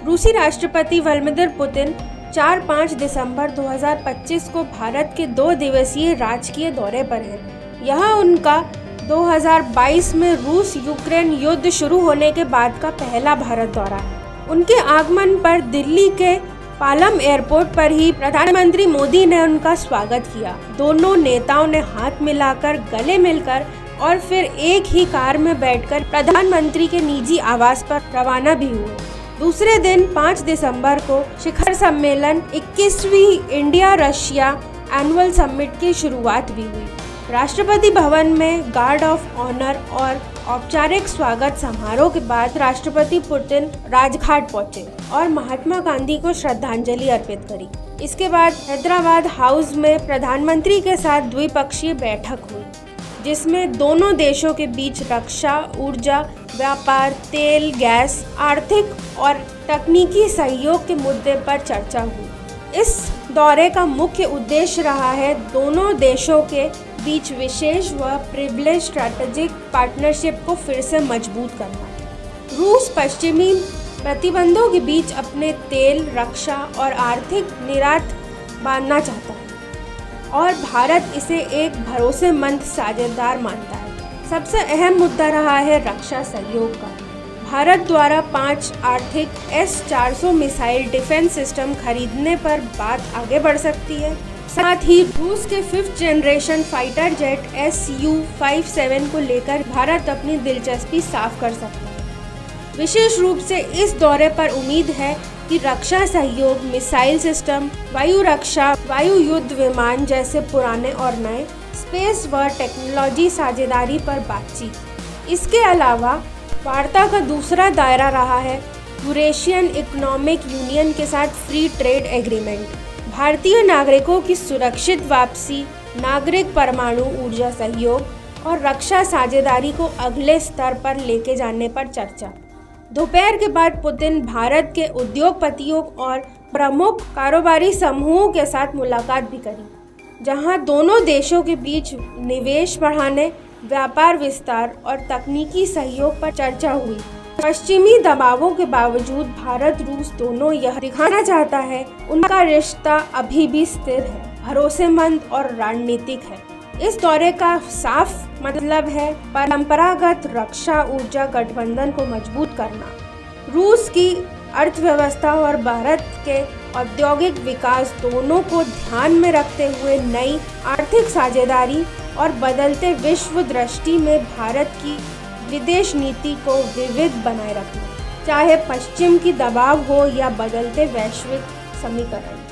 रूसी राष्ट्रपति Vladimir Putin 4-5 दिसंबर 2025 को भारत के 2 दिवसीय राजकीय दौरे पर हैं। यह उनका 2022 में रूस यूक्रेन युद्ध शुरू होने के बाद का पहला भारत दौरा है। उनके आगमन पर दिल्ली के पालम एयरपोर्ट पर ही प्रधानमंत्री मोदी ने उनका स्वागत किया। दोनों नेताओं ने हाथ मिलाकर, गले मिलकर और फिर एक ही कार में बैठकर प्रधानमंत्री के निजी आवास पर रवाना भी हुए। दूसरे दिन 5 दिसंबर को शिखर सम्मेलन 21वीं इंडिया रशिया एनुअल समिट की शुरुआत भी हुई। राष्ट्रपति भवन में गार्ड ऑफ ऑनर और औपचारिक स्वागत समारोह के बाद राष्ट्रपति पुतिन राजघाट पहुंचे और महात्मा गांधी को श्रद्धांजलि अर्पित करी। इसके बाद हैदराबाद हाउस में प्रधानमंत्री के साथ द्विपक्षीय बैठक हुई, जिसमें दोनों देशों के बीच रक्षा, ऊर्जा, व्यापार, तेल, गैस, आर्थिक और तकनीकी सहयोग के मुद्दे पर चर्चा हुई। इस दौरे का मुख्य उद्देश्य रहा है दोनों देशों के बीच विशेष व प्रिविलेज स्ट्रैटेजिक पार्टनरशिप को फिर से मजबूत करना। रूस पश्चिमी प्रतिबंधों के बीच अपने तेल, रक्षा और आर्थिक निर्यात बांधना चाहता है और भारत इसे एक भरोसेमंद साझेदार मानता है। सबसे अहम मुद्दा रहा है रक्षा सहयोग का। भारत द्वारा 5 आर्थिक S-400 मिसाइल डिफेंस सिस्टम खरीदने पर बात आगे बढ़ सकती है। साथ ही रूस के 5th generation fighter jet Su-57 को लेकर भारत अपनी दिलचस्पी साफ कर सकता है। विशेष रूप से इस दौरे पर उम्मीद है कि रक्षा सहयोग, मिसाइल सिस्टम, वायु रक्षा, वायु युद्ध विमान जैसे पुराने और नए, स्पेस व टेक्नोलॉजी साझेदारी पर बातचीत। इसके अलावा वार्ता का दूसरा दायरा रहा है यूरेशियन इकोनॉमिक यूनियन के साथ फ्री ट्रेड एग्रीमेंट, भारतीय नागरिकों की सुरक्षित वापसी, नागरिक परमाणु ऊर्जा सहयोग और रक्षा साझेदारी को अगले स्तर पर लेके जाने पर चर्चा। दोपहर के बाद पुतिन भारत के उद्योगपतियों और प्रमुख कारोबारी समूहों के साथ मुलाकात भी करी, जहां दोनों देशों के बीच निवेश बढ़ाने, व्यापार विस्तार और तकनीकी सहयोग पर चर्चा हुई। पश्चिमी दबावों के बावजूद भारत रूस दोनों यह दिखाना चाहता है उनका रिश्ता अभी भी स्थिर है, भरोसेमंद और रणनीतिक है। इस दौरे का साफ मतलब है परंपरागत रक्षा ऊर्जा गठबंधन को मजबूत करना, रूस की अर्थव्यवस्था और भारत के औद्योगिक विकास दोनों को ध्यान में रखते हुए नई आर्थिक साझेदारी और बदलते विश्व दृष्टि में भारत की विदेश नीति को विविध बनाए रखना, चाहे पश्चिम की दबाव हो या बदलते वैश्विक समीकरण।